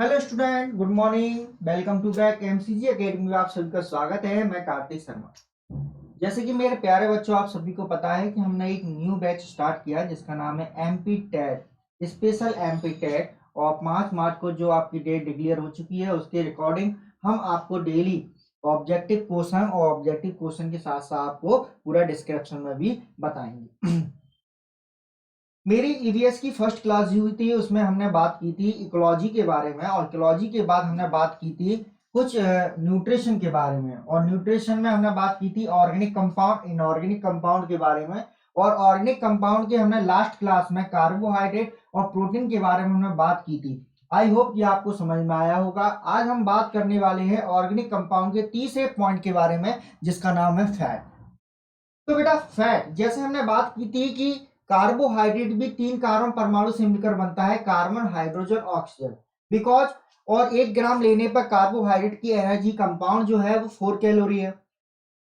Hello student, good morning. Welcome to back MCG academy में आप सभी का स्वागत है। मैं कार्तिक शर्मा। जैसे कि मेरे प्यारे बच्चों, आप सभी को पता है कि हमने एक न्यू बैच स्टार्ट किया जिसका नाम है MP TET special MP TET. और 5 मार्च को जो आपकी डेट डिक्लेयर हो चुकी है उसके रिकॉर्डिंग हम आपको डेली ऑब्जेक्टिव क्वेश्चन और ऑब्जेक्टिव क्वेश्चन के साथ साथ आपको पूरा डिस्क्रिप्शन में भी बताएंगे। मेरी ईवीएस की फर्स्ट क्लास हुई थी, उसमें हमने बात की थी इकोलॉजी के बारे में, और इकोलॉजी के बाद हमने बात की थी कुछ न्यूट्रिशन के बारे में, और न्यूट्रिशन में हमने बात की थी ऑर्गेनिक कंपाउंड इनऑर्गेनिक कंपाउंड के बारे में, और ऑर्गेनिक कंपाउंड के हमने लास्ट क्लास में कार्बोहाइड्रेट और प्रोटीन के बारे में हमने बात की थी। आई होप कि आपको समझ में आया होगा। आज हम बात करने वाले हैं ऑर्गेनिक कंपाउंड के तीसरे पॉइंट के बारे में जिसका नाम है फैट। तो बेटा फैट, जैसे हमने बात की थी कि कार्बोहाइड्रेट भी 3 कार्बन परमाणु से मिलकर बनता है, कार्बन हाइड्रोजन ऑक्सीजन। बिकॉज और 1 ग्राम लेने पर कार्बोहाइड्रेट की एनर्जी कंपाउंड जो है वो 4 कैलोरी है।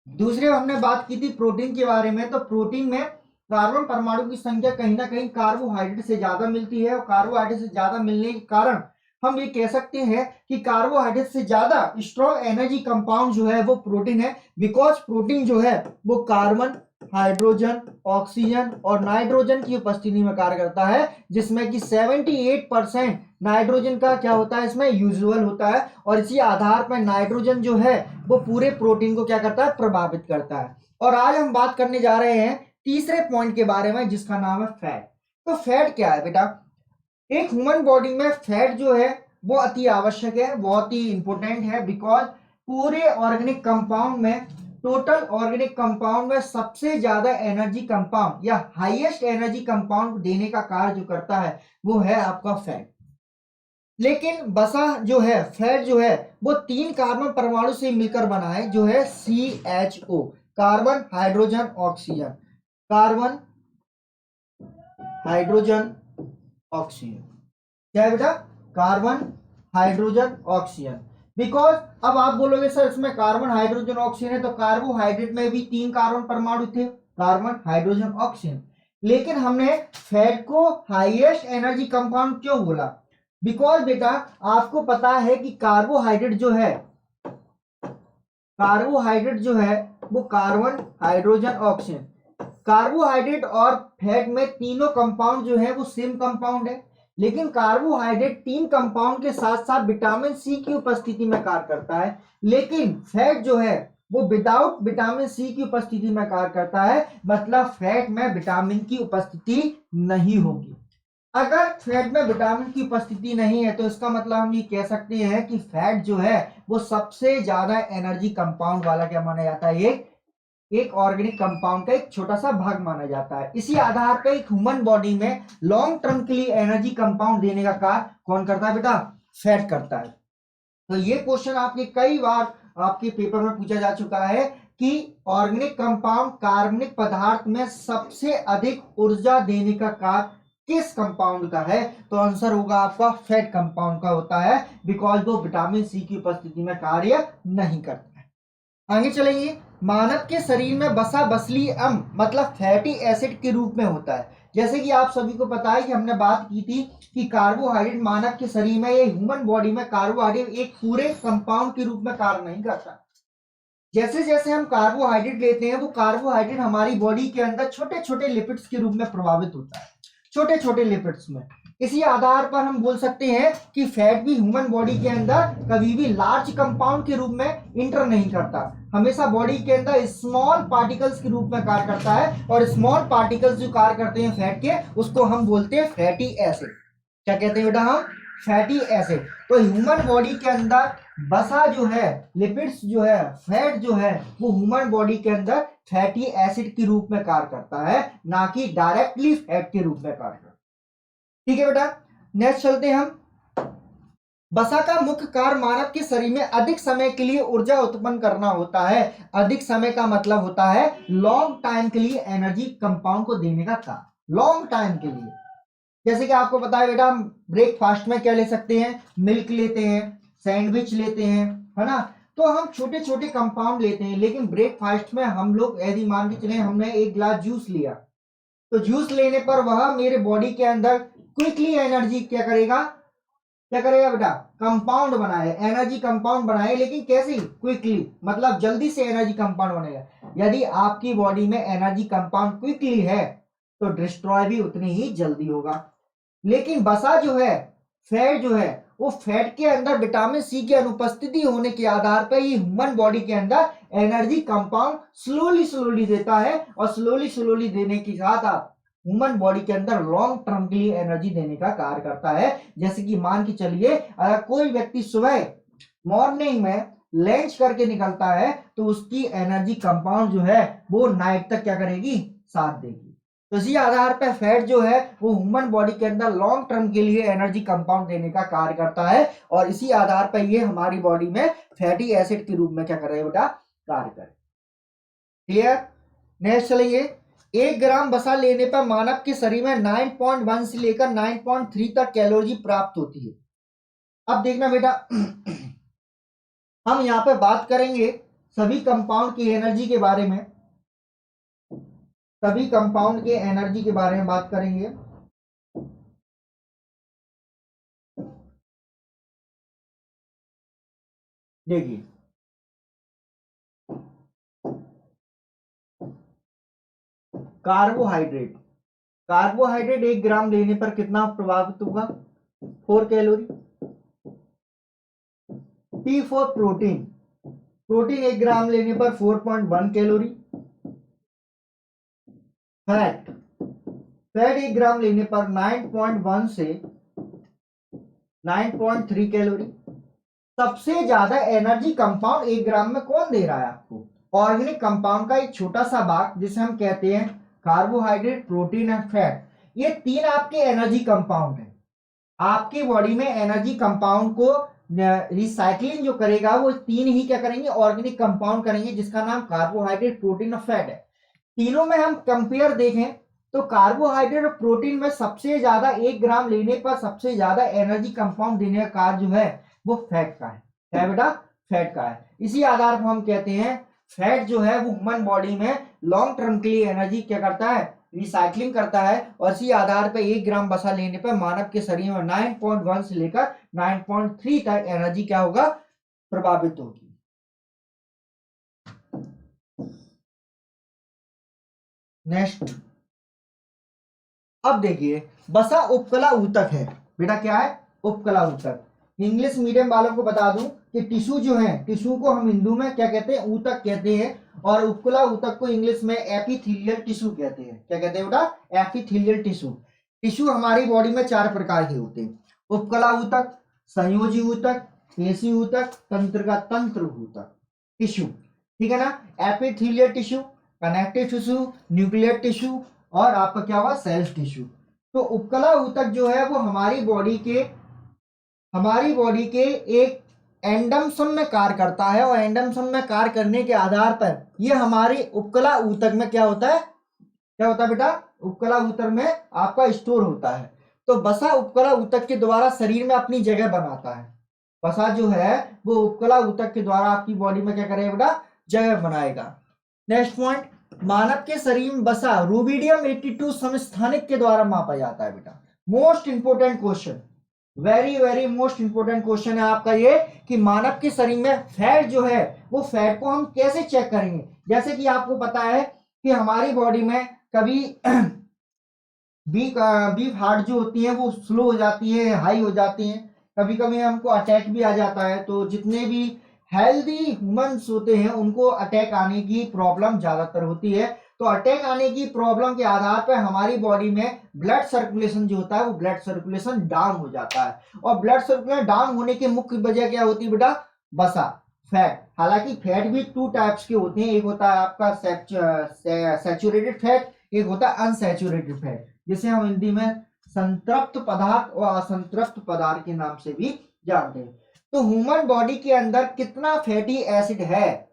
दूसरे हमने बात की थी प्रोटीन के बारे में, तो प्रोटीन में कार्बन परमाणु की संख्या कहीं ना कहीं कार्बोहाइड्रेट से ज्यादा मिलती है, और कार्बोहाइड्रेट से ज्यादा मिलने के कारण हम ये कह सकते हैं कि कार्बोहाइड्रेट से ज्यादा स्ट्रॉन्ग एनर्जी कंपाउंड जो है वो प्रोटीन है। बिकॉज प्रोटीन जो है वो कार्बन हाइड्रोजन ऑक्सीजन और नाइट्रोजन की उपस्थिति में कार्य करता है, जिसमें कि 78% नाइट्रोजन का क्या होता है, इसमें यूजुअल होता है, और इसी आधार पर नाइट्रोजन जो है वो पूरे प्रोटीन को क्या करता है, प्रभावित करता है। और आज हम बात करने जा रहे हैं तीसरे पॉइंट के बारे में जिसका नाम है फैट। तो फैट क्या है बेटा? एक ह्यूमन बॉडी में फैट जो है वो अति आवश्यक है, बहुत ही इंपॉर्टेंट है। बिकॉज पूरे ऑर्गेनिक कंपाउंड में, टोटल ऑर्गेनिक कंपाउंड में सबसे ज्यादा एनर्जी कंपाउंड या हाईएस्ट एनर्जी कंपाउंड देने का कार्य जो करता है वो है आपका फैट। लेकिन बसा जो है, फैट जो है वो 3 कार्बन परमाणु से मिलकर बना है, जो है CHO, carbon hydrogen oxygen. Carbon hydrogen oxygen क्या है बेटा? Carbon hydrogen oxygen. बिकॉज अब आप बोलोगे सर इसमें कार्बन हाइड्रोजन ऑक्सीजन है, तो कार्बोहाइड्रेट में भी 3 कार्बन परमाणु थे, कार्बन हाइड्रोजन ऑक्सीजन। लेकिन हमने फैट को हाईएस्ट एनर्जी कंपाउंड क्यों बोला? बिकॉज बेटा आपको पता है कि कार्बोहाइड्रेट जो है वो कार्बन हाइड्रोजन ऑक्सीजन, कार्बोहाइड्रेट और फैट में तीनों कंपाउंड जो है वो सेम कंपाउंड है। लेकिन कार्बोहाइड्रेट 3 कंपाउंड के साथ साथ विटामिन सी की उपस्थिति में कार्य करता है, लेकिन फैट जो है वो विदाउट विटामिन सी की उपस्थिति में कार्य करता है। मतलब फैट में विटामिन की उपस्थिति नहीं होगी। अगर फैट में विटामिन की उपस्थिति नहीं है तो इसका मतलब हम ये कह सकते हैं कि फैट जो है वो सबसे ज्यादा एनर्जी कंपाउंड वाला क्या माना जाता है, एक ऑर्गेनिक कंपाउंड का एक छोटा सा भाग माना जाता है। इसी आधार पर एक ह्यूमन बॉडी में लॉन्ग टर्म के लिए एनर्जी कंपाउंड देने का कार्य कौन करता है बेटा? फैट करता है। तो ये क्वेश्चन आपके कई बार आपके पेपर में पूछा जा चुका है कि ऑर्गेनिक कंपाउंड कार्बनिक पदार्थ में सबसे अधिक ऊर्जा देने का कार्य किस कंपाउंड का है? तो आंसर होगा आपका फैट कंपाउंड का होता है, बिकॉज वो विटामिन सी की उपस्थिति में कार्य नहीं करता है। आगे चलेंगे। मानव के शरीर में वसा बसलीय अम्ल मतलब फैटी एसिड के रूप में होता है। जैसे कि आप सभी को पता है कि हमने बात की थी कि कार्बोहाइड्रेट मानव के शरीर में, ये ह्यूमन बॉडी में कार्बोहाइड्रेट एक पूरे कंपाउंड के रूप में कार्य नहीं करता। जैसे जैसे हम कार्बोहाइड्रेट लेते हैं वो कार्बोहाइड्रेट हमारी बॉडी के अंदर छोटे छोटे लिपिड्स के रूप में प्रभावित होता है, छोटे छोटे लिपिड्स में। इसी आधार पर हम बोल सकते हैं कि फैट भी ह्यूमन बॉडी के अंदर कभी भी लार्ज कंपाउंड के रूप में इंटर नहीं करता, हमेशा बॉडी के अंदर स्मॉल पार्टिकल्स के रूप में कार्य करता है। और स्मॉल पार्टिकल्स जो कार्य करते हैं फैट के, उसको हम बोलते हैं फैटी एसिड। क्या कहते हैं बेटा हम? Fatty acid. तो ह्यूमन बॉडी के अंदर बसा जो है, लिपिड्स जो है, फैट जो है वो ह्यूमन बॉडी के अंदर फैटी एसिड के रूप में कार्य करता है, ना कि डायरेक्टली फैट के रूप में कार्य करता है। ठीक है बेटा, नेक्स्ट चलते हैं हम। वसा का मुख्य कार्य मानव के शरीर में अधिक समय के लिए ऊर्जा उत्पन्न करना होता है। अधिक समय का मतलब होता है लॉन्ग टाइम के लिए एनर्जी कंपाउंड को देने का कार्य, लॉन्ग टाइम के लिए। जैसे कि आपको पता है बेटा, ब्रेकफास्ट में क्या ले सकते हैं? मिल्क लेते हैं, सैंडविच लेते हैं, है ना। तो हम छोटे छोटे कंपाउंड लेते हैं, लेकिन ब्रेकफास्ट में हम लोग यदि मान के चले हमने 1 गिलास जूस लिया, तो जूस लेने पर वह मेरे बॉडी के अंदर क्विकली एनर्जी क्या करेगा, क्या करेगा बेटा, कंपाउंड बनाए, एनर्जी कंपाउंड बनाए, लेकिन कैसे, क्विकली, मतलब जल्दी से एनर्जी कंपाउंड बनेगा। यदि आपकी बॉडी में एनर्जी कंपाउंड क्विकली है तो डिस्ट्रॉय भी उतनी ही जल्दी होगा। लेकिन वसा जो है, फैट जो है, वो फैट के अंदर विटामिन सी की अनुपस्थिति होने के आधार पर ये ह्यूमन बॉडी के अंदर एनर्जी कंपाउंड स्लोली स्लोली देता है, और स्लोली स्लोली देने के साथ आप ह्यूमन बॉडी के अंदर लॉन्ग टर्म के लिए एनर्जी देने का कार्य करता है। जैसे कि मान के चलिए, अगर कोई व्यक्ति सुबह मॉर्निंग में लंच करके निकलता है तो उसकी एनर्जी कंपाउंड जो है वो नाइट तक क्या करेगी, साथ देगी। तो इसी आधार पर फैट जो है वो ह्यूमन बॉडी के अंदर लॉन्ग टर्म के लिए एनर्जी कंपाउंड देने का कार्य करता है, और इसी आधार पर ये हमारी बॉडी में फैटी एसिड के रूप में क्या कर रहे हैं बेटा, कार्य करे। क्लियर। नेक्स्ट चलेंगे, 1 ग्राम वसा लेने पर मानव के शरीर में 9.1 से लेकर 9.3 तक कैलोरी प्राप्त होती है। अब देखना बेटा, हम यहाँ पे बात करेंगे सभी कंपाउंड की एनर्जी के बारे में, सभी कंपाउंड के एनर्जी के बारे में बात करेंगे। देखिए, कार्बोहाइड्रेट, कार्बोहाइड्रेट 1 ग्राम लेने पर कितना प्रभावित होगा, 4 calorie. T for protein, protein 1 ग्राम लेने पर 4.1 कैलोरी। फैट, फैट 1 ग्राम लेने पर 9.1 से 9.3 कैलोरी। सबसे ज्यादा एनर्जी कंपाउंड 1 ग्राम में कौन दे रहा है आपको, ऑर्गेनिक कंपाउंड का एक छोटा सा भाग जिसे हम कहते हैं कार्बोहाइड्रेट, प्रोटीन एंड फैट। ये 3 आपके एनर्जी कंपाउंड है। आपकी बॉडी में एनर्जी कंपाउंड को रिसाइकलिंग जो करेगा वो 3 ही क्या करेंगे, ऑर्गेनिक कंपाउंड करेंगे, जिसका नाम कार्बोहाइड्रेट, प्रोटीन और फैट है। तीनों में हम कंपेयर देखें तो कार्बोहाइड्रेट और प्रोटीन में सबसे ज्यादा 1 ग्राम लेने पर सबसे ज्यादा एनर्जी कंपाउंड देने का कार्य जो है वो फैट का है। क्या बेटा, फैट का है। इसी आधार पर हम कहते हैं फैट जो है वो ह्यूमन बॉडी में लॉन्ग टर्म के लिए एनर्जी क्या करता है, रिसाइकलिंग करता है, और इसी आधार पर 1 ग्राम वसा लेने पर मानव के शरीर में 9.1 से लेकर 9.3 तक एनर्जी क्या होगा, प्रभावित होगी। नेक्स्ट, अब देखिए, वसा उपकला ऊतक है बेटा। क्या है, उपकला ऊतक। इंग्लिश मीडियम वालों को बता दूं कि टिश्यू जो है, टिश्यू को हम हिंदू में क्या कहते हैं, ऊतक कहते हैं, और उपकला ऊतक को इंग्लिश में एपिथेलियल टिश्यू कहते हैं। क्या कहते हैं बेटा, एपिथेलियल टिश्यू। टिश्यू हमारी बॉडी में 4 प्रकार के होते हैं, उपकला ऊतक, संयोजी ऊतक, पेशी ऊतक, तंत्र का तंत्र ऊतक। टिश्यू, ठीक है ना, epithelial tissue, connective tissue, nuclear tissue, और आपका क्या हुआ, सेल्स टिश्यू। तो उपकला ऊतक जो है वो हमारी बॉडी के एक एंडोसोम में कार्य करता है, और एंडोसोम में कार्य करने के आधार पर ये हमारे उपकला ऊतक में क्या होता है, क्या होता है बेटा, उपकला ऊतक में आपका स्टोर होता है। तो वसा उपकला ऊतक के द्वारा शरीर में अपनी जगह बनाता है। वसा जो है वो उपकला ऊतक के द्वारा आपकी बॉडी में क्या करेगा बेटा, जगह बनाएगा। नेक्स्ट पॉइंट, मानव के शरीर में वसा रूबिडियम 82 समस्थानिक के द्वारा मापा जाता है बेटा। Most important question, very very most important question है आपका ये, कि मानव के शरीर में फैट जो है वो फैट को हम कैसे चेक करेंगे। जैसे कि आपको पता है कि हमारी बॉडी में कभी बीफ हार्ट जो होती है वो स्लो हो जाती है, हाई हो जाती है, कभी कभी हमको अटैक भी आ जाता है। तो जितने भी हेल्दी ह्यूमंस होते हैं उनको अटैक आने की प्रॉब्लम ज्यादातर होती है। तो अटैक आने की प्रॉब्लम के आधार पर हमारी बॉडी में ब्लड सर्कुलेशन जो होता है वो ब्लड सर्कुलेशन डाउन हो जाता है, और ब्लड सर्कुलेशन डाउन होने की मुख्य वजह क्या होती है बेटा, वसा, फैट। हालांकि फैट भी 2 टाइप्स के होते हैं, एक होता है आपका सैचुरेटेड फैट, एक होता है अनसैचुरेटेड फैट, जिसे हम हिंदी में संतृप्त पदार्थ और असंतृप्त पदार्थ के नाम से भी जानते हैं। तो ह्यूमन बॉडी के अंदर कितना फैटी एसिड है,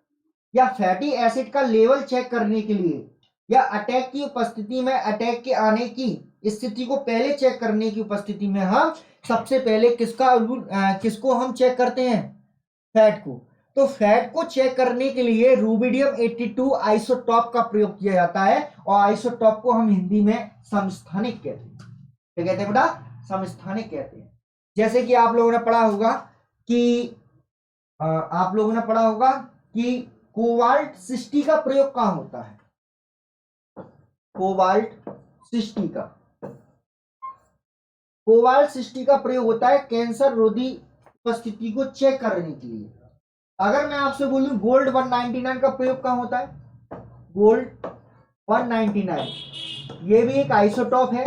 या फैटी एसिड का लेवल चेक करने के लिए, या अटैक की उपस्थिति में, अटैक के आने की स्थिति को पहले चेक करने की उपस्थिति में हम सबसे पहले किसको हम चेक करते हैं, फैट को। तो फैट को चेक करने के लिए रूबिडियम 82 आइसोटॉप का प्रयोग किया जाता है, और आइसोटॉप को हम हिंदी में समस्थानिक कहते हैं। क्या कहते हैं बेटा, समस्थानिक कहते हैं। जैसे कि आप लोगों ने पढ़ा होगा कि कोबाल्ट 60 का प्रयोग कहाँ होता है? कोबाल्ट 60 का प्रयोग होता है कैंसर रोधी उपस्थिति को चेक करने के लिए। अगर मैं आपसे बोलूं गोल्ड 199 का प्रयोग कहाँ होता है? गोल्ड 199 ये भी एक आइसोटॉप है।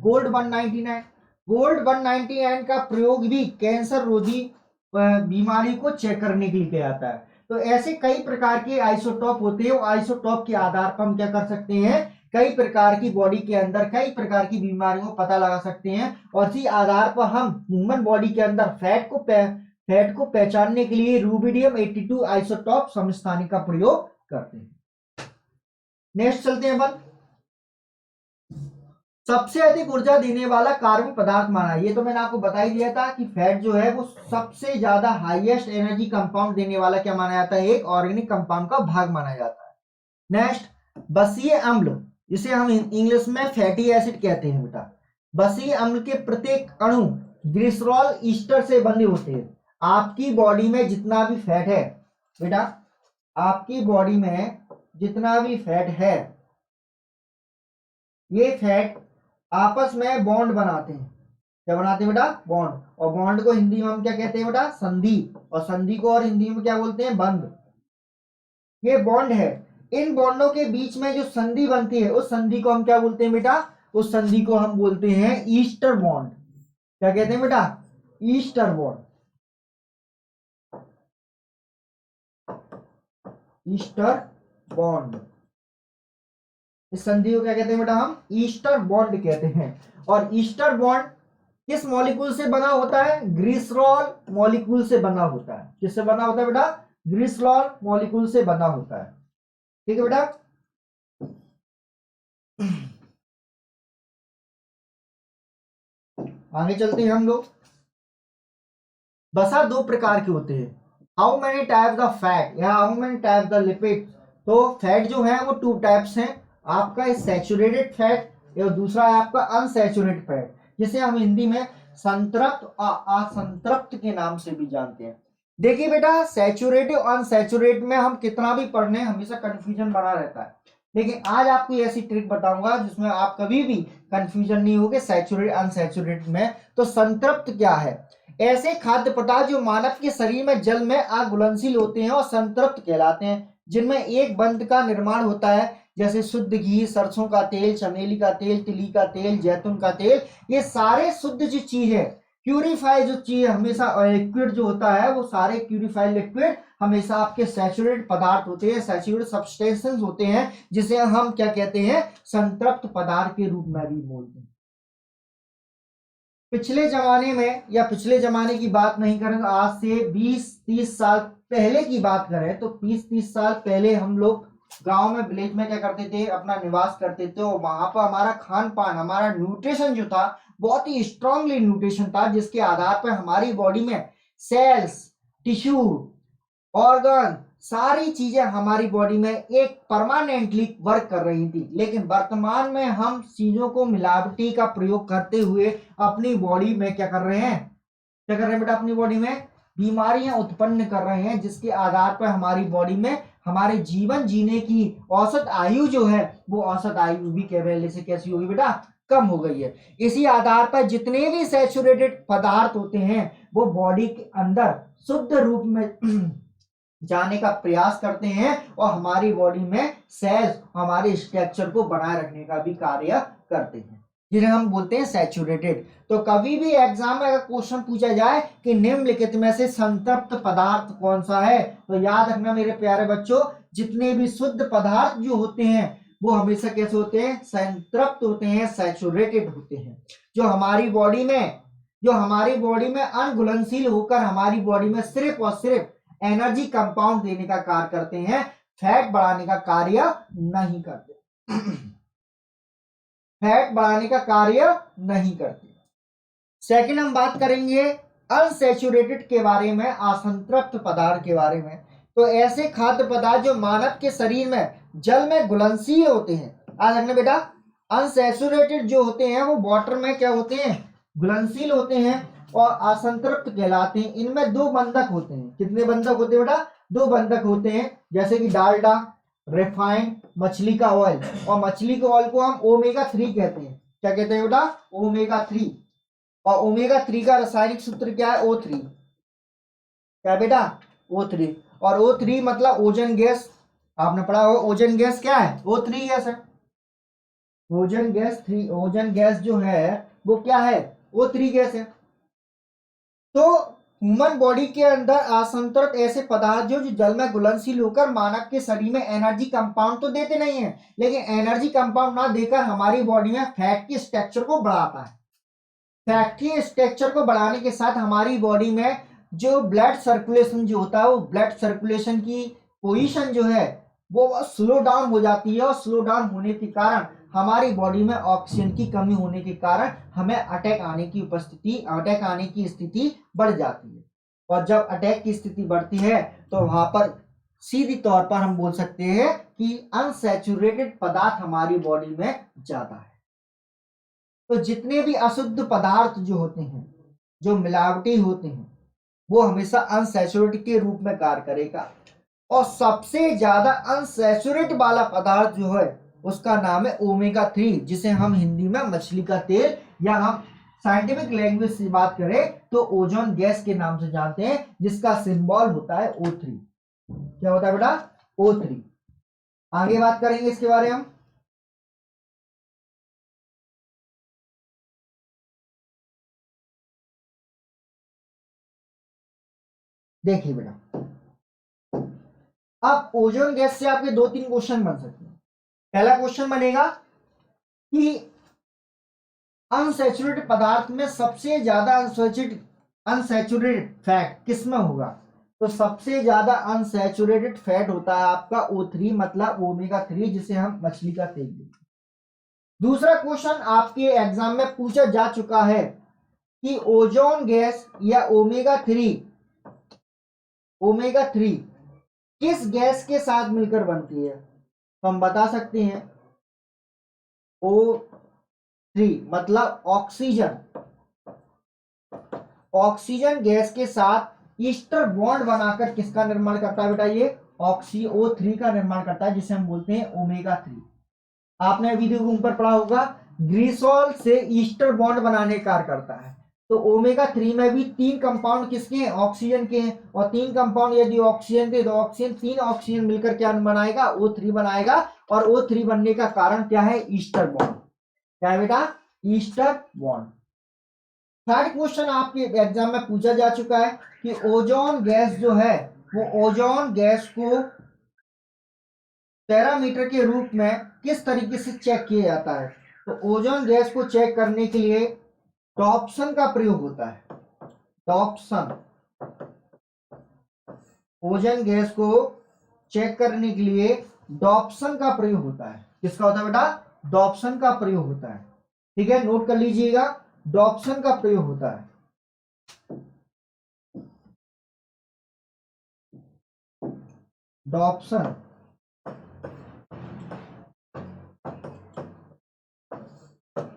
गोल्ड 199 का प्रयोग भी कैंसर रोधी बीमारी को चेक करने के लिए किया जाता है। तो ऐसे कई प्रकार के आइसोटॉप होते हैं। आइसोटॉप के आधार पर हम क्या कर सकते हैं, कई प्रकार की बॉडी के अंदर कई प्रकार की बीमारियों को पता लगा सकते हैं, और इसी आधार पर हम ह्यूमन बॉडी के अंदर फैट को पहचानने के लिए रूबिडियम 82 आइसोटॉप समस्थानिक का प्रयोग करते हैं। नेक्स्ट चलते हैं अपन। सबसे अधिक ऊर्जा देने वाला कार्बन पदार्थ माना, ये तो मैंने आपको बता ही दिया था कि फैट जो है वो सबसे ज्यादा हाईएस्ट एनर्जी कंपाउंड देने वाला क्या माना जाता है, एक ऑर्गेनिक कंपाउंड का भाग माना जाता है। नेक्स्ट, बसीय अम्ल, जिसे हम इंग्लिश में फैटी एसिड कहते हैं बेटा। बसीय अम्ल के प्रत्येक अणु ग्लिसरॉल ईस्टर से बंधे होते हैं। आपकी बॉडी में जितना भी फैट है बेटा, आपकी बॉडी में जितना भी फैट है, ये फैट आपस में बॉन्ड बनाते हैं। क्या बनाते हैं बेटा? बॉन्ड। और बॉन्ड को हिंदी में हम क्या कहते हैं बेटा? संधि। और संधि को और हिंदी में क्या बोलते हैं? बंध। ये बॉन्ड है। इन बॉन्डों के बीच में जो संधि बनती है उस संधि को हम क्या बोलते हैं बेटा? उस संधि को हम बोलते हैं ईस्टर बॉन्ड। क्या कहते हैं बेटा? Ester bond. ईस्टर बॉन्ड, इस संधि को क्या कहते हैं बेटा? हम ईस्टर बॉन्ड कहते हैं। और ईस्टर बॉन्ड किस मॉलिक्यूल से बना होता है? ग्लिसरॉल मॉलिक्यूल से बना होता है। किससे बना होता है बेटा? ग्लिसरॉल मॉलिक्यूल से बना होता है। ठीक है बेटा। आगे चलते हैं हम लोग। वसा दो प्रकार के होते हैं। How many types of fat या how many types of lipid. तो फैट जो है वो 2 टाइप्स हैं। आपका सैचुरेटेड फैट और दूसरा है आपका अनसैचुरेटेड फैट, जिसे हम हिंदी में संतृप्त और असंतृप्त के नाम से भी जानते हैं। देखिए बेटा, सैचुरेटेड और अनसैचुरेटेड में हम कितना भी पढ़ लें हमेशा कंफ्यूजन बना रहता है, लेकिन आज आपको ऐसी ट्रिक बताऊंगा जिसमें आप कभी भी कंफ्यूजन नहीं होगे सैचुरेटेड अनसैचुरेटेड में। तो संतृप्त क्या है? ऐसे खाद्य पदार्थ जो मानव के शरीर में जल में अघुलनशील होते हैं और संतृप्त कहलाते हैं, जिनमें एक बंध का निर्माण होता है, जैसे शुद्ध घी, सरसों का तेल, चमेली का तेल, तिली का तेल, जैतून का तेल। ये सारे शुद्ध जो चीज है, प्यूरिफाई जो चीज हमेशा लिक्विड जो होता है, वो सारे प्यूरिफाइड लिक्विड हमेशा आपके सैचुरेटेड पदार्थ होते हैं, सैचुरेटेड सब्सटेंसेस होते हैं, जिसे हम क्या कहते हैं? संतृप्त पदार्थ के रूप में भी बोलते हैं। पिछले जमाने में या पिछले जमाने की बात नहीं करें, आज से 20-30 साल पहले की बात करें तो 20-30 साल पहले हम लोग गांव में, विलेज में क्या करते थे? अपना निवास करते थे, और वहां पर हमारा खान पान, हमारा न्यूट्रिशन जो था बहुत ही स्ट्रांगली न्यूट्रिशन था, जिसके आधार पर हमारी बॉडी में सेल्स, टिश्यू, ऑर्गन, सारी चीजें हमारी बॉडी में एक परमानेंटली वर्क कर रही थी। लेकिन वर्तमान में हम चीजों को मिलावटी का प्रयोग करते हुए अपनी बॉडी में क्या कर रहे हैं? क्या कर रहे हैं बेटा? अपनी बॉडी में बीमारियां उत्पन्न कर रहे हैं, जिसके आधार पर हमारी बॉडी में हमारे जीवन जीने की औसत आयु जो है, वो औसत आयु भी पहले से कैसी होगी बेटा? कम हो गई है। इसी आधार पर जितने भी सैचुरेटेड पदार्थ होते हैं वो बॉडी के अंदर शुद्ध रूप में जाने का प्रयास करते हैं और हमारी बॉडी में सेल्स, हमारे स्ट्रक्चर को बनाए रखने का भी कार्य करते हैं, जिन्हें हम बोलते हैं सैचुरेटेड। तो कभी भी एग्जाम में अगर क्वेश्चन पूछा जाए कि निम्नलिखित में से संतृप्त पदार्थ कौन सा है, तो याद रखना मेरे प्यारे बच्चों, जितने भी शुद्ध पदार्थ जो होते हैं वो हमेशा कैसे होते हैं? संतृप्त होते हैं, सैचुरेटेड होते हैं, जो हमारी बॉडी में अनघुलनशील होकर हमारी बॉडी में सिर्फ और सिर्फ एनर्जी कंपाउंड देने का कार्य करते हैं, फैट बढ़ाने का कार्य नहीं करते। फैट बढ़ाने का कार्य नहीं करते। सेकंड हम बात करेंगे अनसैचुरेटेड के बारे में, असंतृप्त पदार्थ के बारे में। तो ऐसे खाद्य पदार्थ जो मानव के शरीर में जल में घुलनशील होते हैं। आज रखना बेटा, अनसैचुरेटेड जो होते हैं वो वाटर में क्या होते हैं? घुलनशील होते हैं, और असंतृप्त कहलाते हैं। इनमें दो बंधक होते हैं। कितने बंधक होते हैं बेटा? दो बंधक होते हैं, जैसे कि डालडा, रिफाइंड, मछली का ऑयल। और मछली के ऑयल को हम ओमेगा 3 कहते हैं। क्या कहते हैं बेटा? ओमेगा 3। और ओमेगा 3 का रासायनिक सूत्र क्या है? O3। क्या बेटा? O3। और O3 मतलब ओजोन गैस। आपने पढ़ा होगा ओजोन गैस क्या है? O3 गैस है। ओजोन गैस जो है वो क्या है? O3 गैस है। तो ह्यूमन बॉडी के अंदर असंतृप्त ऐसे पदार्थ जो जल में घुलनशील होकर मानव के शरीर में एनर्जी कंपाउंड तो देते नहीं है, लेकिन एनर्जी कंपाउंड ना देकर हमारी बॉडी में फैट की स्ट्रक्चर को बढ़ाता है। फैट की स्ट्रक्चर को बढ़ाने के साथ हमारी बॉडी में जो ब्लड सर्कुलेशन जो होता है, वो ब्लड सर्कुलेशन की पोजीशन जो है वो स्लो डाउन हो जाती है। और स्लो डाउन होने के कारण हमारी बॉडी में ऑक्सीजन की कमी होने के कारण हमें अटैक आने की स्थिति बढ़ जाती है। और जब अटैक की स्थिति बढ़ती है तो वहां पर सीधी तौर पर हम बोल सकते हैं कि अनसैचुरेटेड पदार्थ हमारी बॉडी में ज्यादा है। तो जितने भी अशुद्ध पदार्थ जो होते हैं, जो मिलावटी होते हैं, वो हमेशा अनसैचुरेटेड के रूप में कार्य करेगा। और सबसे ज्यादा अनसैचुरेट वाला पदार्थ जो है उसका नाम है ओमेगा 3, जिसे हम हिंदी में मछली का तेल, या हम साइंटिफिक लैंग्वेज से बात करें तो ओजोन गैस के नाम से जानते हैं, जिसका सिंबल होता है O3। क्या होता है बेटा? O3। आगे बात करेंगे इसके बारे में हम। देखिए बेटा, अब ओजोन गैस से आपके दो तीन क्वेश्चन बन सकते हैं। पहला क्वेश्चन बनेगा कि अनसैचुरेटेड पदार्थ में सबसे ज्यादा अनसैचुरेटेड फैट किसमें होगा? तो सबसे ज्यादा अनसैचुरेटेड फैट होता है आपका O3, मतलब ओमेगा 3, जिसे हम मछली का तेल बोलते हैं। दूसरा क्वेश्चन आपके एग्जाम में पूछा जा चुका है कि ओजोन गैस या ओमेगा 3 किस गैस के साथ मिलकर बनती है? तो हम बता सकते हैं O3 मतलब ऑक्सीजन। ऑक्सीजन गैस के साथ ईस्टर बॉन्ड बनाकर किसका निर्माण करता है बेटा? ये O3 का निर्माण करता है, जिसे हम बोलते हैं ओमेगा 3। आपने वीडियो के ऊपर पढ़ा होगा, ग्लिसरॉल से ईस्टर बॉन्ड बनाने कार्य करता है। तो ओमेगा 3 में भी तीन कंपाउंड किसके हैं? ऑक्सीजन के हैं। और तीन कंपाउंड यदि ऑक्सीजन के, तो ऑक्सीजन, तीन ऑक्सीजन मिलकर क्या बनाएगा? O3 बनाएगा। और O3 बनने का कारण क्या है? Ester bond. क्या है बेटा? Ester bond. थर्ड क्वेश्चन आपके एग्जाम में पूछा जा चुका है कि ओजोन गैस जो है वो ओजोन गैस को पैरामीटर के रूप में किस तरीके से चेक किया जाता है? तो ओजोन गैस को चेक करने के लिए डॉप्सन का प्रयोग होता है। डॉप्सन। ओजोन गैस को चेक करने के लिए डॉप्सन का प्रयोग होता है। किसका होता है बेटा? डॉप्सन का प्रयोग होता है। ठीक है, नोट कर लीजिएगा, डॉप्सन का प्रयोग होता है। डॉप्सन।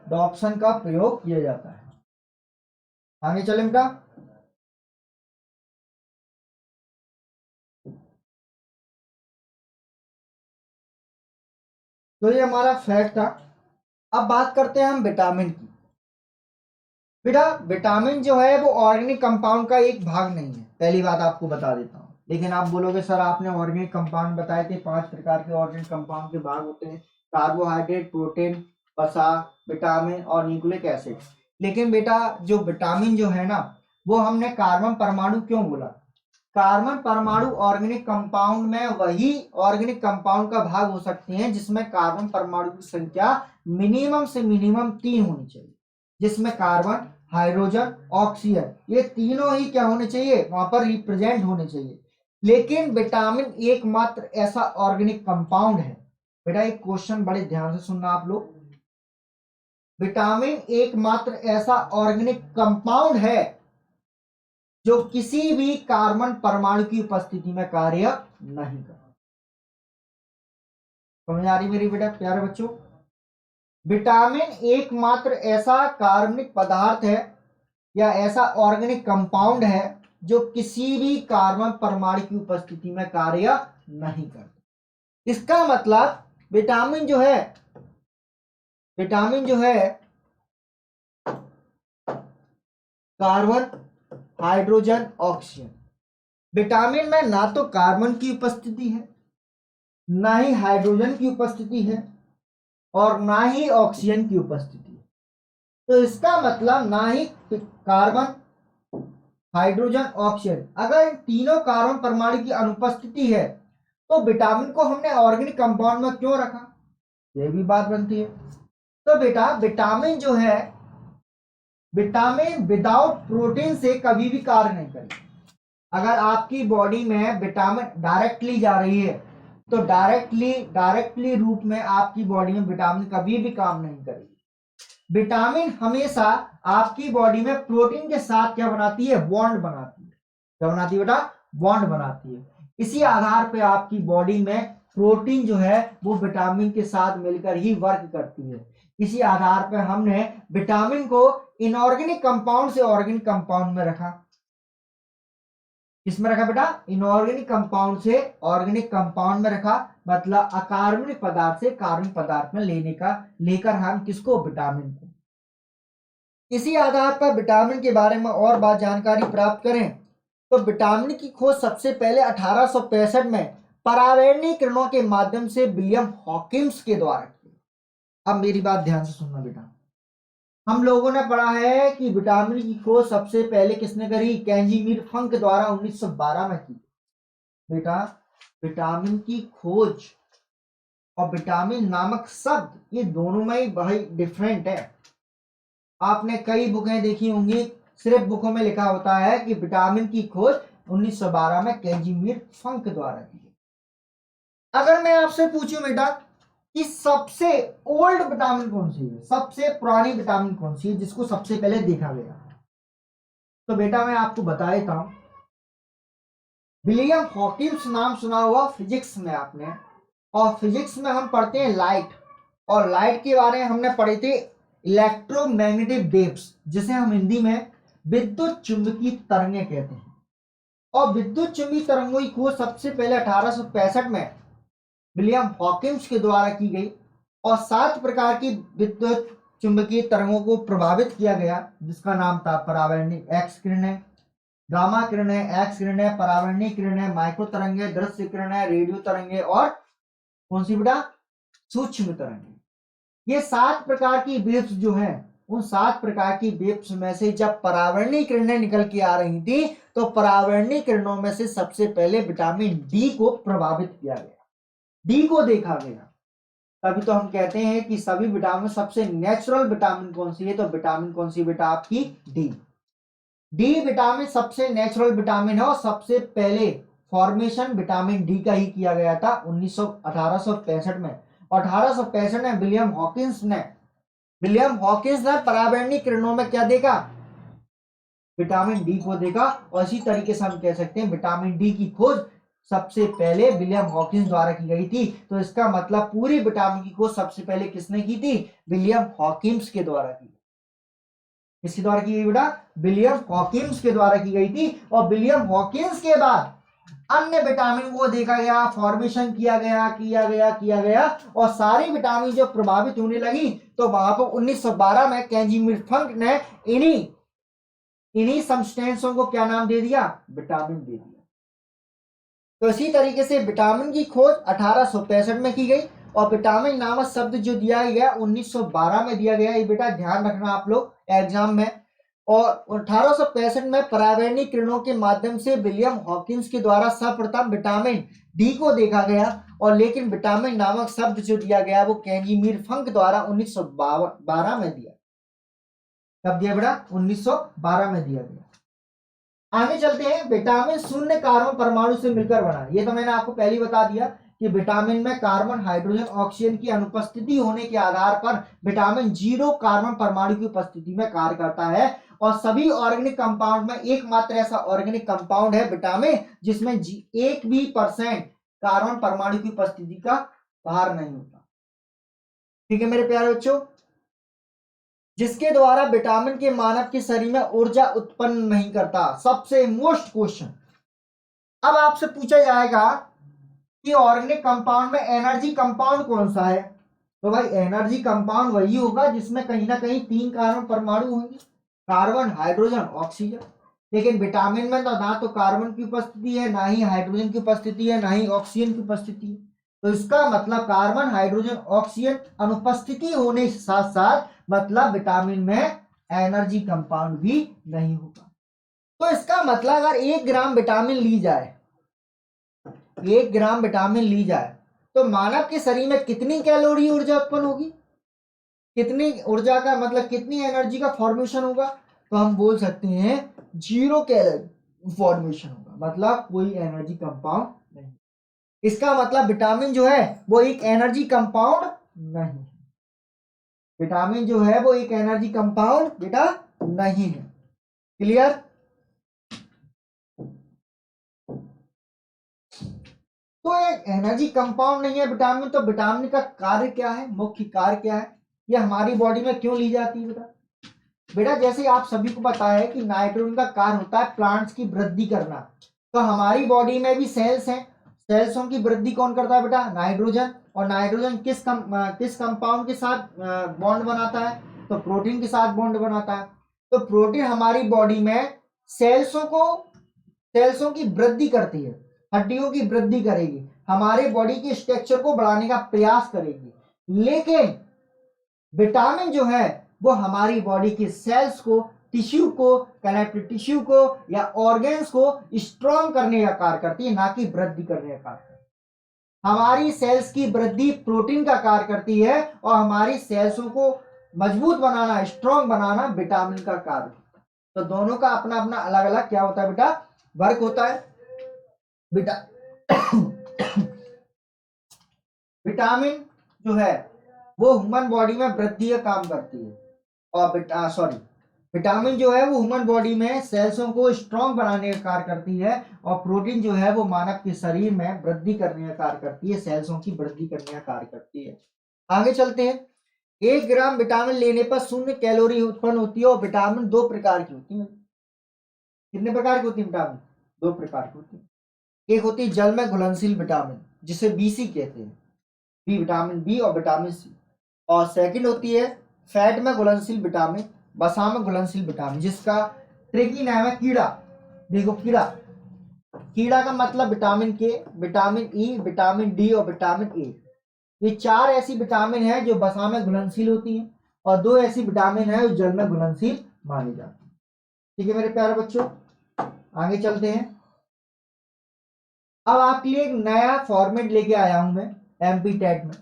डॉप्सन का प्रयोग किया जाता है। आगे चले बेटा। तो ये हमारा फैट था। अब बात करते हैं हम विटामिन की। बेटा विटामिन जो है वो ऑर्गेनिक कंपाउंड का एक भाग नहीं है, पहली बात आपको बता देता हूँ। लेकिन आप बोलोगे सर आपने ऑर्गेनिक कंपाउंड बताए थे, 5 प्रकार के ऑर्गेनिक कंपाउंड के भाग होते हैं, कार्बोहाइड्रेट, प्रोटीन, वसा, विटामिन और न्यूक्लिक एसिड। लेकिन बेटा जो विटामिन जो है ना, वो हमने कार्बन परमाणु क्यों बोला? कार्बन परमाणु ऑर्गेनिक कंपाउंड में वही ऑर्गेनिक कंपाउंड का भाग हो सकते हैं जिसमें कार्बन परमाणु की संख्या मिनिमम से मिनिमम 3 होनी चाहिए, जिसमें कार्बन, हाइड्रोजन, ऑक्सीजन, ये तीनों ही क्या होने चाहिए? वहां पर रिप्रेजेंट होने चाहिए। लेकिन विटामिन एकमात्र ऐसा ऑर्गेनिक कंपाउंड है, बेटा एक क्वेश्चन बड़े ध्यान से सुनना आप लोग, विटामिन एकमात्र ऐसा ऑर्गेनिक कंपाउंड है जो किसी भी कार्बन परमाणु की उपस्थिति में कार्य नहीं करता। समझ आ रही मेरी बेटा प्यारे बच्चों? विटामिन एकमात्र ऐसा कार्बनिक पदार्थ है या ऐसा ऑर्गेनिक कंपाउंड है जो किसी भी कार्बन परमाणु की उपस्थिति में कार्य नहीं करता। इसका मतलब विटामिन जो है कार्बन, हाइड्रोजन, ऑक्सीजन। विटामिन में ना तो कार्बन की उपस्थिति है, ना ही हाइड्रोजन की उपस्थिति है, और ना ही ऑक्सीजन की उपस्थिति है। तो इसका मतलब ना ही कार्बन, हाइड्रोजन, ऑक्सीजन, अगर इन तीनों कार्बन परमाणु की अनुपस्थिति है तो विटामिन को हमने ऑर्गेनिक कंपाउंड में क्यों रखा, ये भी बात बनती है। तो बेटा विटामिन जो है, विटामिन विदाउट प्रोटीन से कभी भी कार्य नहीं करेगा। अगर आपकी बॉडी में विटामिन डायरेक्टली जा रही है तो डायरेक्टली रूप में आपकी बॉडी में विटामिन कभी भी काम नहीं करेगी। विटामिन हमेशा आपकी बॉडी में प्रोटीन के साथ क्या बनाती है, बॉन्ड बनाती है। क्या बनाती है बेटा, बॉन्ड बनाती है। इसी आधार पे आपकी बॉडी में प्रोटीन जो है वो विटामिन के साथ मिलकर ही वर्क करती है। इसी आधार पर हमने विटामिन को इनऑर्गेनिक कंपाउंड से ऑर्गेनिक कंपाउंड में रखा। किसमें रखा बेटा, इनऑर्गेनिक कंपाउंड से ऑर्गेनिक कंपाउंड में रखा, मतलब अकार्बनिक पदार्थ से कार्बनिक पदार्थ में लेकर हम किसको, विटामिन को। इसी आधार पर विटामिन के बारे में और बात जानकारी प्राप्त करें तो विटामिन की खोज सबसे पहले 1865 में परावैरणीय किरणों के माध्यम से विलियम हॉकिंस के द्वारा की। अब मेरी बात ध्यान से सुनना बेटा, हम लोगों ने पढ़ा है कि विटामिन की खोज सबसे पहले किसने करी, कैंजीमीर फंक द्वारा 1912 में की। बेटा विटामिन की खोज और विटामिन नामक शब्द ये दोनों में ही भाई डिफरेंट है। आपने कई बुकें देखी होंगी, सिर्फ बुकों में लिखा होता है कि विटामिन की खोज 1912 में कैंजीमीर फंक द्वारा की। अगर मैं आपसे पूछूं बेटा कि सबसे ओल्ड विटामिन कौन सी है, सबसे पुरानी विटामिन कौन सी है जिसको सबसे पहले देखा गया, तो बेटा मैं आपको बता देता हूं, विलियम हॉकिंस नाम सुना हुआ फिजिक्स में आपने, और फिजिक्स में हम पढ़ते हैं लाइट, और लाइट के बारे में हमने पढ़े थे इलेक्ट्रोमैग्नेटिक वेव्स, जिसे हम हिंदी में विद्युत चुंबकीय तरंगें कहते हैं। और विद्युत चुंबकीय तरंगों की खोज सबसे पहले 1865 में विलियम हॉकिंस के द्वारा की गई, और 7 प्रकार की विद्युत चुंबकीय तरंगों को प्रभावित किया गया, जिसका नाम था परावैरणिक एक्स किरण है, गामा किरण है, एक्स किरण है, परावैरणीय किरण है, माइक्रो तरंग है, दृश्य किरण है, रेडियो तरंग है, और कौन सी बेटा, सूक्ष्म तरंग। ये 7 प्रकार की वेव्स जो है, उन 7 प्रकार की वेव्स में से जब परावैरणीय किरणें निकल के आ रही थी तो परावैरणीय किरणों में से सबसे पहले विटामिन डी को प्रभावित किया गया, डी को देखा गया। तभी तो हम कहते हैं कि सभी विटामिन सबसे नेचुरल विटामिन कौन सी है, तो विटामिन कौन सी बेटा आपकी, डी। डी विटामिन सबसे नेचुरल विटामिन है, और सबसे पहले फॉर्मेशन विटामिन डी का ही किया गया था 1865 में। 1865 में विलियम हॉकिंस ने परावैरणीय किरणों में क्या देखा, विटामिन डी को देखा। और इसी तरीके से हम कह सकते हैं विटामिन डी की खोज सबसे पहले विलियम हॉकिंस द्वारा की गई थी। तो इसका मतलब पूरी विटामिन की खोज सबसे पहले किसने की थी, विलियम हॉकिंस के द्वारा की। किसके द्वारा की गई बेटा, विलियम हॉकिंस के द्वारा की गई थी। और विलियम हॉकिंस के बाद अन्य विटामिन को देखा गया, फॉर्मेशन किया गया, और सारी विटामिन जो प्रभावित होने लगी तो वहां पर 1912 में कैंजीमीर फंक ने इन्हीं सब्सटेंसों को क्या नाम दे दिया, विटामिन दे दिया। तो इसी तरीके से विटामिन की खोज 1865 में की गई, और विटामिन नामक शब्द जो दिया गया 1912 में दिया गया। ये बेटा ध्यान रखना आप लोग एग्जाम में। और 1865 में परावैरणीय किरणों के माध्यम से विलियम हॉकिंस के द्वारा सर्वप्रथम विटामिन डी को देखा गया, और लेकिन विटामिन नामक शब्द जो दिया गया वो कैंजीमीर फंक द्वारा 1912 में दिया। कब दिया बेटा, 1912 में दिया गया। आगे चलते हैं, विटामिन शून्य कार्बन परमाणु से मिलकर बना। ये तो मैंने आपको पहले ही बता दिया कि विटामिन में कार्बन, हाइड्रोजन, ऑक्सीजन की अनुपस्थिति होने के आधार पर विटामिन 0 कार्बन परमाणु की उपस्थिति में कार्य करता है। और सभी ऑर्गेनिक कंपाउंड में एकमात्र ऐसा ऑर्गेनिक कंपाउंड है विटामिन जिसमें 1% कार्बन परमाणु की उपस्थिति का बाहर नहीं होता। ठीक है मेरे प्यारे बच्चों। जिसके द्वारा विटामिन के मानव के शरीर में ऊर्जा उत्पन्न नहीं करता। सबसे मोस्ट क्वेश्चन अब आपसे पूछा जाएगा कि ऑर्गेनिक कंपाउंड में एनर्जी कंपाउंड कौन सा है। तो भाई एनर्जी कंपाउंड वही होगा जिसमें कहीं ना कहीं 3 कार्बन परमाणु होंगे, कार्बन, हाइड्रोजन, ऑक्सीजन। लेकिन विटामिन में तो ना तो कार्बन की उपस्थिति है, ना ही हाइड्रोजन की उपस्थिति है, ना ही ऑक्सीजन की उपस्थिति है। तो इसका मतलब कार्बन, हाइड्रोजन, ऑक्सीजन अनुपस्थिति होने के साथ साथ मतलब विटामिन में एनर्जी कंपाउंड भी नहीं होगा। तो इसका मतलब अगर 1 ग्राम विटामिन ली जाए, 1 ग्राम विटामिन ली जाए तो मानव के शरीर में कितनी कैलोरी ऊर्जा उत्पन्न होगी, कितनी ऊर्जा का मतलब कितनी एनर्जी का फॉर्मेशन होगा। तो हम बोल सकते हैं 0 कैलोरी फॉर्मेशन होगा, मतलब कोई एनर्जी कंपाउंड नहीं। इसका मतलब विटामिन जो है वो एक एनर्जी कंपाउंड नहीं, विटामिन जो है वो एक एनर्जी कंपाउंड बेटा नहीं है। क्लियर। तो एक एनर्जी कंपाउंड नहीं है विटामिन, तो विटामिन का कार्य क्या है, मुख्य कार्य क्या है, ये हमारी बॉडी में क्यों ली जाती है बेटा। बेटा जैसे आप सभी को पता है कि नाइट्रोजन का कार्य होता है प्लांट्स की वृद्धि करना, तो हमारी बॉडी में भी सेल्स हैं, सेल्सों की वृद्धि कौन करता है बेटा, नाइट्रोजन। और नाइट्रोजन किस कंपाउंड के साथ बॉन्ड बनाता है, तो प्रोटीन के साथ बॉन्ड बनाता है। तो प्रोटीन हमारी बॉडी में सेल्सों की वृद्धि करती है, हड्डियों की वृद्धि करेगी, हमारे बॉडी के स्ट्रक्चर को बढ़ाने का प्रयास करेगी। लेकिन विटामिन जो है वो हमारी बॉडी के सेल्स को, टिश्यू को, कनेक्टिव टिश्यू को या ऑर्गन्स को स्ट्रॉन्ग करने का कार्य करती है, ना कि वृद्धि करने का कार्य करती है। हमारी सेल्स की वृद्धि प्रोटीन का कार्य करती है और हमारी सेल्सों को मजबूत बनाना, स्ट्रॉन्ग बनाना विटामिन का कार्य। तो दोनों का अपना अपना अलग अलग क्या होता है बेटा, वर्क होता है। विटामिन जो है वो ह्यूमन बॉडी में वृद्धि का काम करती है, और विटामिन जो है वो ह्यूमन बॉडी में सेल्सों को स्ट्रॉन्ग बनाने का कार्य करती है, और प्रोटीन जो है वो मानव के शरीर में वृद्धि करने का कार्य करती है, सेल्सों की वृद्धि करने का कार्य करती है। आगे चलते हैं। 1 ग्राम विटामिन लेने पर 0 कैलोरी उत्पन्न होती है, और विटामिन 2 प्रकार की होती है। कितने प्रकार की होती है विटामिन, 2 प्रकार की होती है। एक होती है जल में घुलनशील विटामिन जिसे बीसी कहते हैं, बी विटामिन बी और विटामिन सी। और सेकंड होती है फैट में घुलनशील विटामिन, वसा में घुलनशील विटामिन, जिसका ट्रिकी नाम है कीड़ा। देखो कीड़ा, कीड़ा का मतलब विटामिन के, विटामिन ई, विटामिन डी और विटामिन ए। ये 4 ऐसी विटामिन है जो वसा में घुलनशील होती हैं, और 2 ऐसी विटामिन है जो जल में घुलनशील मानी जाती है। ठीक है मेरे प्यारे बच्चों, आगे चलते हैं। अब आपके लिए एक नया फॉर्मेट लेके आया हूं मैं एमपी टेट में।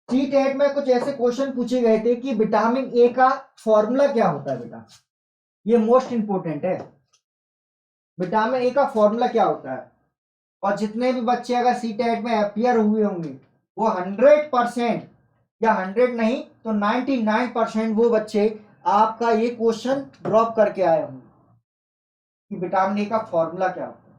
सी टेट में कुछ ऐसे क्वेश्चन पूछे गए थे कि विटामिन ए का फॉर्मूला क्या होता है बेटा, ये मोस्ट इंपोर्टेंट है। विटामिन ए का फॉर्मूला क्या होता है, और जितने भी बच्चे अगर सी टेट में अपियर हुए होंगे वो 100% या 100 नहीं तो 99% वो बच्चे आपका ये क्वेश्चन ड्रॉप करके आए होंगे कि विटामिन ए का फॉर्मूला क्या होता है।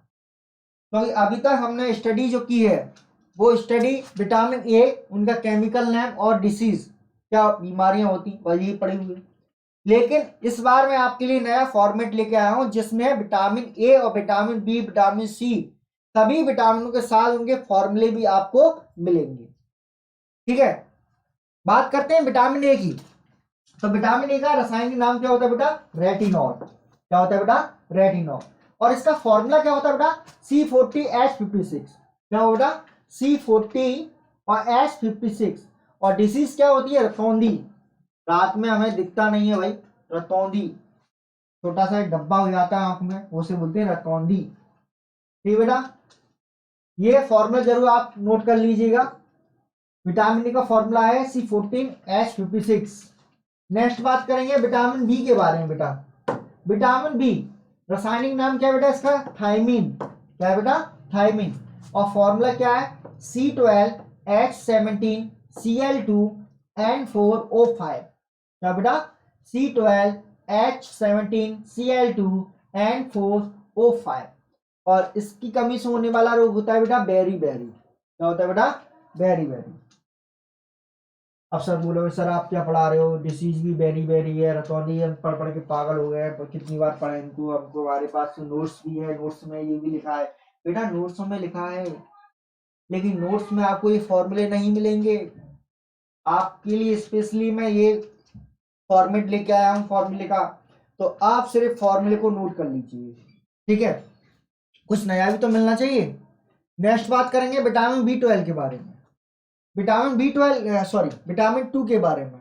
तो अभी तक हमने स्टडी जो की है वो स्टडी विटामिन ए, उनका केमिकल नेम और डिसीज, क्या बीमारियां होती वही पड़ी हुई। लेकिन इस बार मैं आपके लिए नया फॉर्मेट लेके आया हूं जिसमें विटामिन ए और विटामिन बी, विटामिन सी, सभी विटामिनों के साथ उनके फॉर्मूले भी आपको मिलेंगे। ठीक है, बात करते हैं विटामिन ए की। तो विटामिन ए का रासायनिक नाम क्या होता है बेटा, रेटिनॉल। क्या होता है बेटा, रेटिनॉल। और इसका फॉर्मूला क्या होता है बेटा, C40H56। क्या होगा बेटा, C40 और H56। और डिसीज क्या होती है, रतौंधी। रात में हमें दिखता नहीं है भाई, रतौंधी, छोटा सा डब्बा हो जाता है आंख में, उसे बोलते हैं रतौंधी। ठीक बेटा, ये फॉर्मूला जरूर आप नोट कर लीजिएगा। विटामिन ए का फॉर्मूला है C14H56। नेक्स्ट बात करेंगे विटामिन बी के बारे में बेटा। विटामिन बी रासायनिक नाम क्या है बेटा इसका, थायमीन। क्या है बेटा, थायमीन। और फॉर्मूला क्या है, C12H17Cl2N4O5। क्या बेटा, C12H17Cl2N4O5। और इसकी कमी से होने वाला रोग होता है बेटा बेरी बेरी। क्या होता है बेटा, बेरी बेरी। अब सर बोलोगे सर आप क्या पढ़ा रहे हो, डिसीज भी वेरी वेरी है, रतौंधी हम पढ़ पढ़ के पागल हो गए हैं, कितनी बार पढ़े इनको, हमको हमारे पास तो नोट्स भी है, नोट्स में ये भी लिखा है। बेटा नोट्स में लिखा है, लेकिन नोट्स में आपको ये फॉर्मूले नहीं मिलेंगे। आपके लिए स्पेशली मैं ये फॉर्मेट लेके आया हूँ फॉर्मूले का, तो आप सिर्फ फॉर्मूले को नोट कर लीजिए, ठीक है। कुछ नया भी तो मिलना चाहिए। नेक्स्ट बात करेंगे विटामिन B12 के बारे में। विटामिन B12 सॉरी विटामिन 2 के बारे में।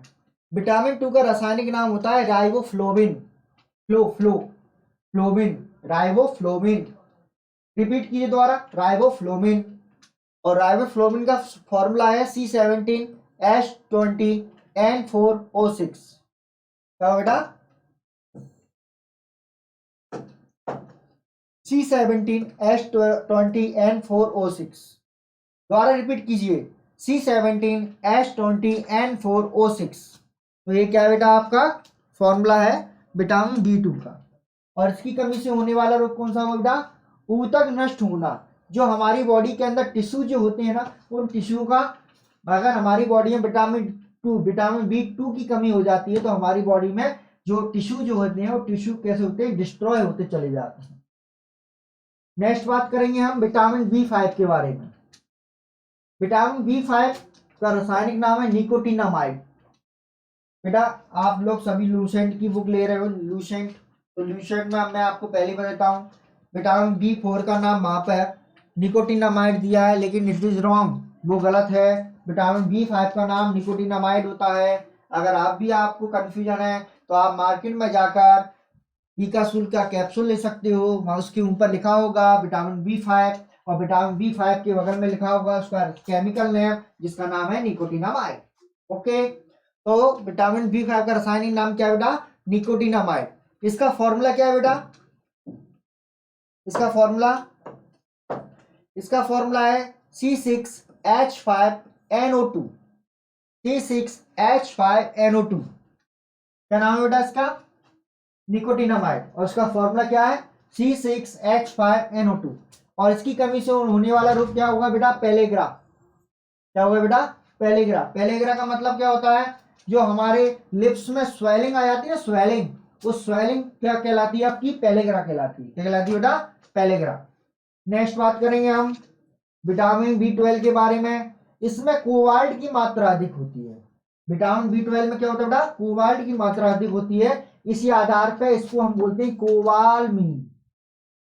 विटामिन 2 का रासायनिक नाम होता है राइबोफ्लोविन। फ्लोविन, राइबोफ्लोविन। रिपीट कीजिए दोबारा, राइबोफ्लोविन। और राइबोफ्लोविन का फॉर्मूला है C17H20N4O6। क्या बेटा, C17H20N4O6। दोबारा रिपीट कीजिए, C17H20N4O6। तो ये क्या है बेटा, आपका फॉर्मूला है विटामिन B2 का। और इसकी कमी से होने वाला रोग कौन सा होगा बेटा, ऊतक नष्ट होना। जो हमारी बॉडी के अंदर टिश्यू जो होते हैं ना, उन टिश्यू का, अगर हमारी बॉडी में विटामिन B2 की कमी हो जाती है तो हमारी बॉडी में जो टिश्यू जो होते हैं वो टिश्यू कैसे होते हैं, डिस्ट्रॉय होते चले जाते हैं। नेक्स्ट बात करेंगे हम विटामिन B5 के बारे में। विटामिन B5 का रासायनिक नाम है निकोटिनामाइड। बेटा आप लोग सभी लूसेंट की बुक ले रहे हो, लूसेंट, तो लूसेंट में मैं आपको पहले बताता हूँ, विटामिन B4 का नाम वहां पर निकोटिनामाइड दिया है, लेकिन इट इज रॉन्ग, वो गलत है। विटामिन B5 का नाम निकोटिनामाइड होता है। अगर आप भी आपको कंफ्यूजन है तो आप मार्केट में जाकर टीकासुल का कैप्सूल ले सकते हो, वहां उसके ऊपर लिखा होगा विटामिन B5, और विटामिन B5 के बगल में लिखा होगा उसका केमिकल नेम, जिसका नाम है निकोटिनामाइड। ओके, तो विटामिन B5 का रासायनिक नाम क्या है बेटा, निकोटिनामाइड। इसका फॉर्मूला क्या है बेटा, इसका फॉर्मूला है C6H5NO2। C6H5NO2 क्या नाम है बेटा इसका, निकोटिनामाइड। और इसका फॉर्मूला क्या है, C6H5NO2। और इसकी कमी से होने वाला रोग क्या होगा बेटा, पेलेग्रा। क्या होगा बेटा, पेलेग्रा। पेलेग्रा का मतलब क्या होता है, जो हमारे लिप्स में स्वेलिंग आ जाती है ना, स्वेलिंग, वो स्वेलिंग क्या कहलाती है आपकी, पेलेग्रा कहलाती है। क्या कहलाती है बेटा, पेलेग्रा। नेक्स्ट बात करेंगे हम विटामिन B12 के बारे में। इसमें कोबाल्ट की मात्रा अधिक होती है। विटामिन B12 में क्या होता है बेटा, कोबाल्ट की मात्रा अधिक होती है। इसी आधार पर इसको हम बोलते हैं कोबालमीन।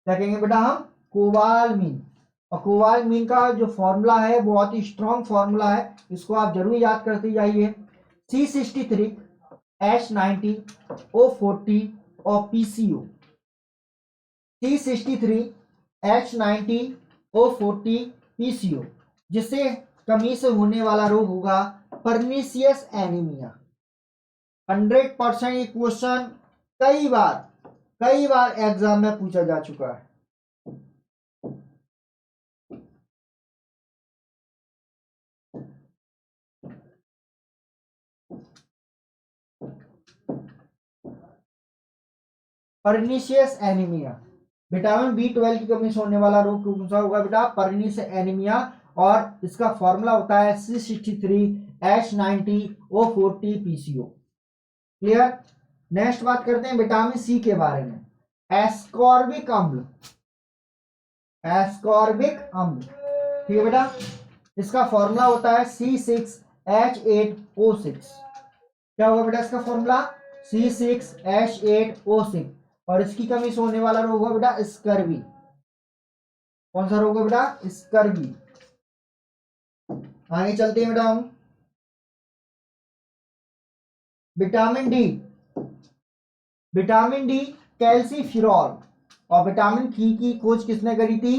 क्या कहेंगे बेटा हम, कोबालमीन। और कोबालमीन का जो फॉर्मूला है बहुत ही स्ट्रॉन्ग फॉर्मूला है, इसको आप जरूर याद करते जाइए। C63H90O40 और PCO। C63H90O40 PCO, जिससे कमी से होने वाला रोग होगा परनीसियस एनीमिया। 100% ये क्वेश्चन कई बार एग्जाम में पूछा जा चुका है। परनीशियस एनीमिया, विटामिन B12 की कमी से होने वाला रोग कौन सा होगा बेटा, परनीशियस एनीमिया। और इसका फॉर्मूला होता है C63H90O40 PCO। क्लियर। नेक्स्ट बात करते हैं विटामिन C के बारे में। एस्कॉर्बिक अम्ल, ठीक है बेटा। इसका फॉर्मूला होता है C6H8O6। क्या होगा बेटा इसका फॉर्मूला, C6H8O6। और इसकी कमी से होने वाला रोग होगा बेटा स्कर्वी। कौन सा रोग है बेटा, स्कर्वी। आगे चलते हैं बेटा हम विटामिन डी कैल्सीफिरॉल। और विटामिन डी की खोज किसने करी थी,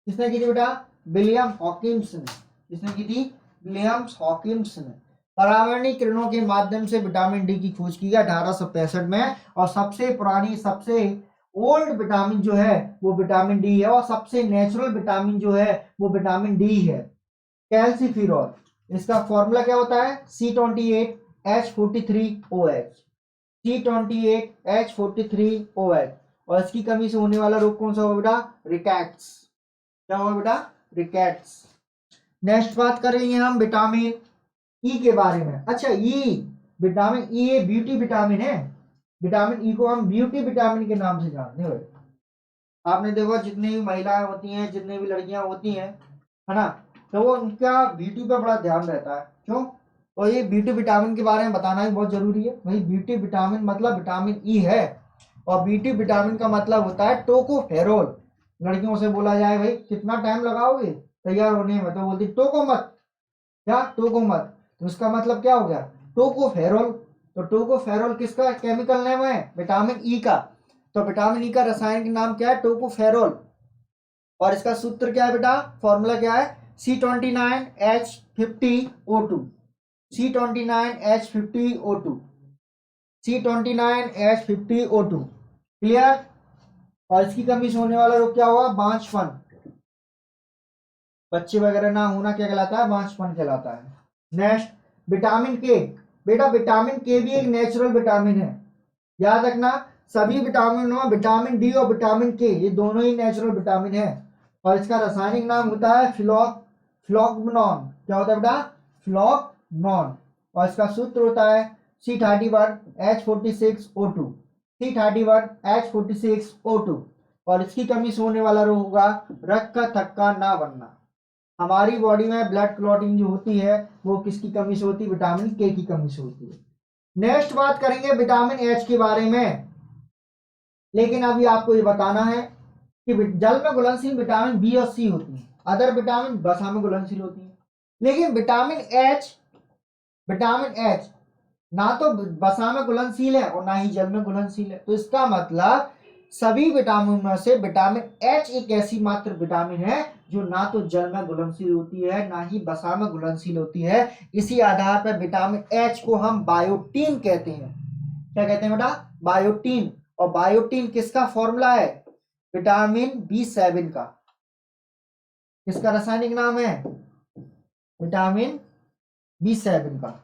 बेटा, विलियम हॉकिंस ने। किसने की थी, विलियम हॉकिंस ने। परावर्णीय किरणों के माध्यम से विटामिन डी की खोज की 1865 में। और सबसे पुरानी, सबसे ओल्ड विटामिन जो है वो विटामिन डी है, और सबसे नेचुरल विटामिन जो है वो विटामिन डी है, कैल्सीफिरॉल। इसका फॉर्मूला क्या होता है, C28H43OH। C28H43OH। और इसकी कमी से होने वाला रोग कौन सा होगा बेटा, रिकेट्स। क्या होगा बेटा, रिकेट्स। नेक्स्ट बात करेंगे हम विटामिन ई के बारे में। अच्छा, ई विटामिन ई ये ब्यूटी विटामिन है। विटामिन ई को हम ब्यूटी विटामिन के नाम से जानते हैं। आपने देखो जितनी भी महिलाएं होती हैं, जितनी भी लड़कियां होती हैं, है ना, तो वो उनका ब्यूटी पे बड़ा ध्यान रहता है। क्यों? तो ये ब्यूटी विटामिन के बारे में बताना भी बहुत जरूरी है भाई। ब्यूटी विटामिन मतलब विटामिन ई है, और ब्यूटी विटामिन का मतलब होता है टोकोफेरोल। लड़कियों से बोला जाए भाई कितना टाइम लगाओगे तैयार होने में, तो बोलती टोको मत, क्या टोको मत, तो उसका मतलब क्या हो गया, टोकोफेरोल। तो टोकोफेरोल किसका केमिकल नेम है, विटामिन ई का। तो विटामिन ई का रासायनिक नाम क्या है, टोकोफेरोल। और इसका सूत्र क्या है बेटा, फॉर्मूला क्या है, C29H50O2, C29H50O2, C29H50O2। क्लियर? और इसकी कमी से होने वाला रोग क्या हुआ, बांझपन। बच्चे वगैरह ना होना क्या कहलाता है, बांझपन कहलाता है। नेक्स्ट, विटामिन के। बेटा विटामिन के भी एक नेचुरल विटामिन है, याद रखना। सभी विटामिनों में विटामिन डी और विटामिन के ये दोनों ही नेचुरल विटामिन है। और इसका रासायनिक नाम होता है फ्लोगमोन। क्या होता है बेटा, फ्लोगमोन। और इसका सूत्र होता है C31H46O2, C31H46O2। और इसकी कमी से होने वाला रोग होगा रक्त का थक्का ना बनना। हमारी बॉडी में ब्लड क्लॉटिंग जो होती है वो किसकी कमी से होती है, विटामिन के की कमी से होती है। नेक्स्ट बात करेंगे विटामिन एच के बारे में। लेकिन अभी आपको ये बताना है कि जल में घुलनशील विटामिन बी और सी होती है, अदर विटामिन वसा में घुलनशील होती है। लेकिन विटामिन एच ना तो वसा में घुलनशील है और ना ही जल में घुलनशील है। तो इसका मतलब सभी विटामिन में से विटामिन एच एक ऐसी मात्र विटामिन है जो ना तो जल में घुलनशील होती है ना ही वसा में घुलनशील होती है। इसी आधार पर विटामिन एच को हम बायोटीन कहते हैं। क्या कहते हैं बेटा, बायोटीन। और बायोटीन किसका फॉर्मूला है, विटामिन B7 का। किसका रासायनिक नाम है, विटामिन B7 का।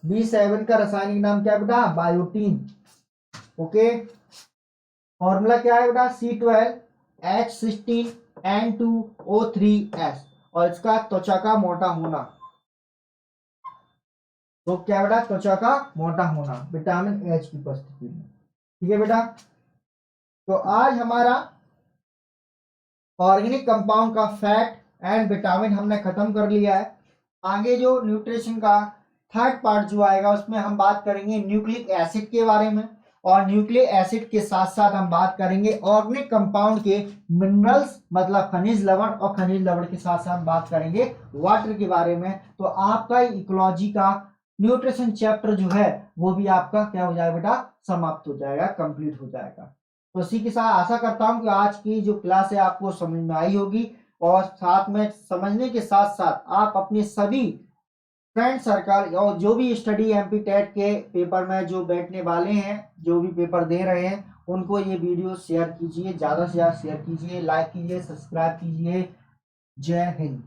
B7 का रासायनिक नाम क्या है बेटा, बायोटीन। ओके, फॉर्मूला क्या है बेटा, C12H16N2O3S। और इसका त्वचा का मोटा होना। तो क्या बेटा, त्वचा का मोटा होना विटामिन एच की उपस्थिति में। ठीक है बेटा, तो आज हमारा ऑर्गेनिक कंपाउंड का फैट एंड विटामिन हमने खत्म कर लिया है। आगे जो न्यूट्रिशन का थर्ड पार्ट जो आएगा उसमें हम बात करेंगे न्यूक्लिक एसिड के बारे में। और न्यूक्लिक एसिड के साथ साथ हम बात करेंगे ऑर्गेनिक कंपाउंड के मिनरल्स मतलब खनिज लवण, और खनिज लवण के साथ साथ बात करेंगे वाटर के बारे में। तो आपका इकोलॉजी का न्यूट्रिशन चैप्टर जो है वो भी आपका क्या हो जाएगा बेटा, समाप्त हो जाएगा, कंप्लीट हो जाएगा। तो इसी के साथ आशा करता हूं कि आज की जो क्लास है आपको समझ में आई होगी। और साथ में समझने के साथ साथ आप अपने सभी फ्रेंड सर्कल और जो भी स्टडी एमपी टेट के पेपर में जो बैठने वाले हैं, जो भी पेपर दे रहे हैं, उनको ये वीडियो शेयर कीजिए, ज्यादा से ज्यादा शेयर कीजिए, लाइक कीजिए, सब्सक्राइब कीजिए। जय हिंद।